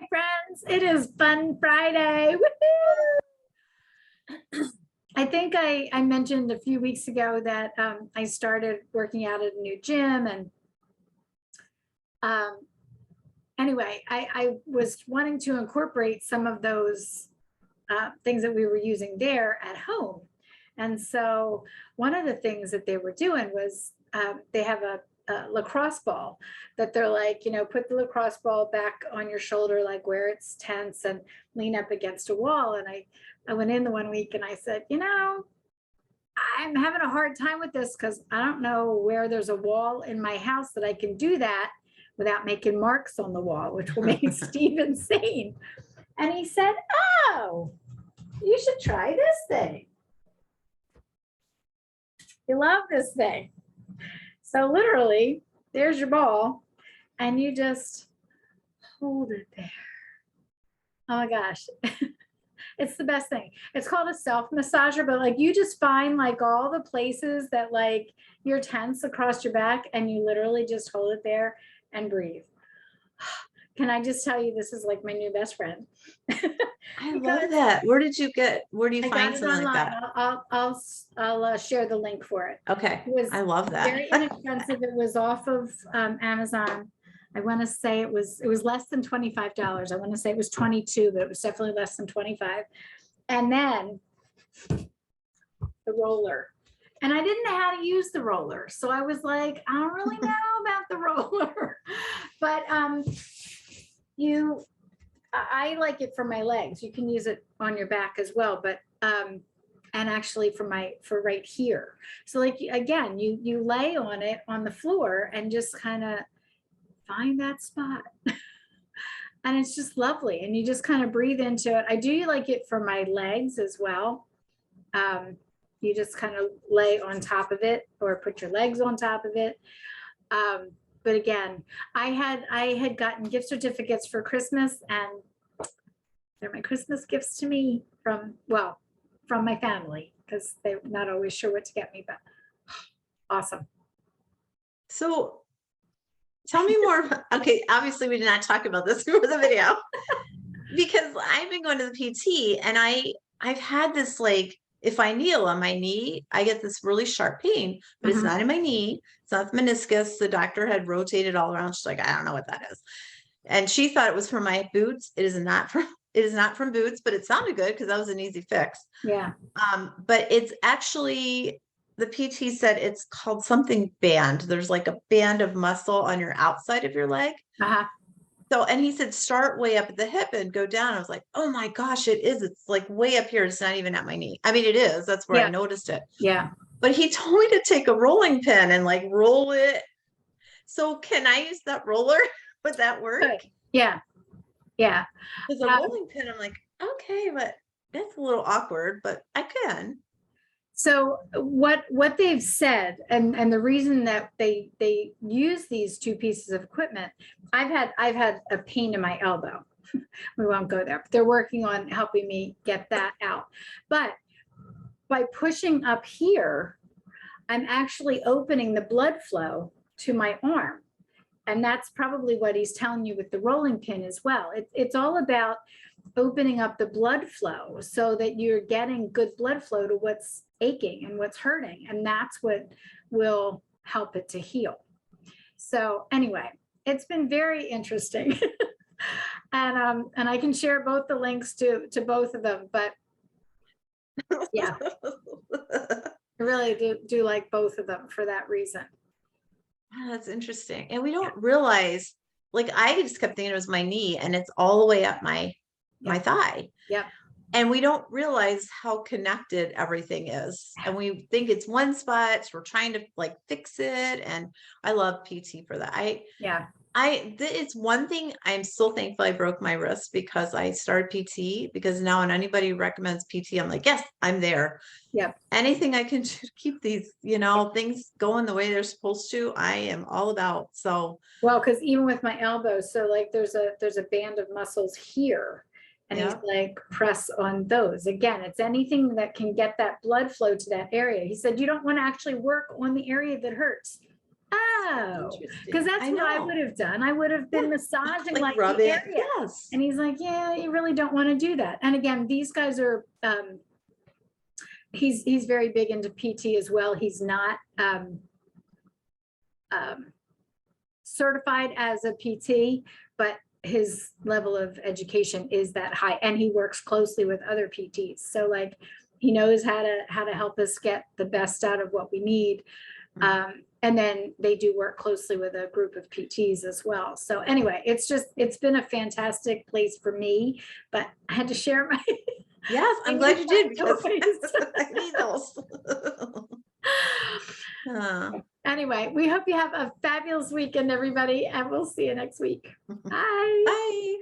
Friends, it is Fun Friday. Woohoo! I think I mentioned a few weeks ago that I started working out at a new gym. And um, anyway, I was wanting to incorporate some of those things that we were using there at home. And so one of the things that they were doing was they have a lacrosse ball that they're like, put the lacrosse ball back on your shoulder, like where it's tense, and lean up against a wall. And I went in the one week and I said, I'm having a hard time with this because I don't know where there's a wall in my house that I can do that without making marks on the wall, which will make Steve insane. And he said, oh, you should try this thing. You love this thing. So literally, there's your ball, and you just hold it there. Oh my gosh. It's the best thing. It's called a self massager, but like you just find like all the places that like you're tense across your back, and you literally just hold it there and breathe. Can I just tell you, this is like my new best friend. I love that. Where do you find something like that? I'll share the link for it. Okay. I love that. Very inexpensive. It was off of Amazon. I want to say it was less than $25. I want to say it was 22, but it was definitely less than 25. And then the roller. And I didn't know how to use the roller. So I was like, I don't really know about the roller. But I like it for my legs. You can use it on your back as well, but and actually for right here. So like again, you lay on it on the floor and just kind of find that spot. And it's just lovely. And you just kind of breathe into it. I do like it for my legs as well. You just kind of lay on top of it or put your legs on top of it. But again, I had gotten gift certificates for Christmas, and they're my Christmas gifts to me from my family, because they're not always sure what to get me, but awesome. So tell me more. Okay, obviously we did not talk about this for the video because I've been going to the PT, and I've had this, like, if I kneel on my knee, I get this really sharp pain, but it's not in my knee. It's not the meniscus. The doctor had rotated all around. She's like, I don't know what that is. And she thought it was from my boots. It is not from boots, but it sounded good because that was an easy fix. Yeah. But it's actually, the PT said it's called something band. There's like a band of muscle on your outside of your leg. So, and he said, start way up at the hip and go down. I was like, oh my gosh, it is. It's like way up here. It's not even at my knee. I mean, it is. That's where I noticed it. Yeah. But he told me to take a rolling pin and like roll it. So can I use that roller? Would that work? Good. Yeah. Yeah. Because a rolling pin, I'm like, okay, but that's a little awkward, but I can. So what they've said, and the reason that they use these two pieces of equipment, I've had a pain in my elbow. We won't go there. They're working on helping me get that out. But by pushing up here, I'm actually opening the blood flow to my arm. And that's probably what he's telling you with the rolling pin as well. It's all about opening up the blood flow so that you're getting good blood flow to what's aching and what's hurting. And that's what will help it to heal. So anyway, it's been very interesting. And I can share both the links to both of them, but yeah, I really do like both of them for that reason. Oh, that's interesting. And we don't realize, like, I just kept thinking it was my knee, and it's all the way up my thigh. Yeah. And we don't realize how connected everything is. And we think it's one spot. So we're trying to like fix it. And I love PT for that. It's one thing. I'm so thankful I broke my wrist because I started PT, because now when anybody recommends PT, I'm like, yes, I'm there. Yep. Anything I can do to keep these, things going the way they're supposed to, I am all about. So, well, because even with my elbows, so like there's a band of muscles here. And he's like, press on those. Again, it's anything that can get that blood flow to that area. He said, you don't want to actually work on the area that hurts. Oh, Interesting. because that's what I know. would have done. I would have been Yeah. massaging Like like rub the it. area. Yes. And he's like, yeah, you really don't want to do that. And again, these guys are, he's very big into PT as well. He's not certified as a PT, but his level of education is that high, and he works closely with other PTs. So like, he knows how to help us get the best out of what we need. And then they do work closely with a group of PTs as well. So anyway, it's been a fantastic place for me, but I had to share my. Yes, I'm my glad you did because toys. I need those. Anyway, we hope you have a fabulous weekend, everybody, and we'll see you next week. Bye. Bye.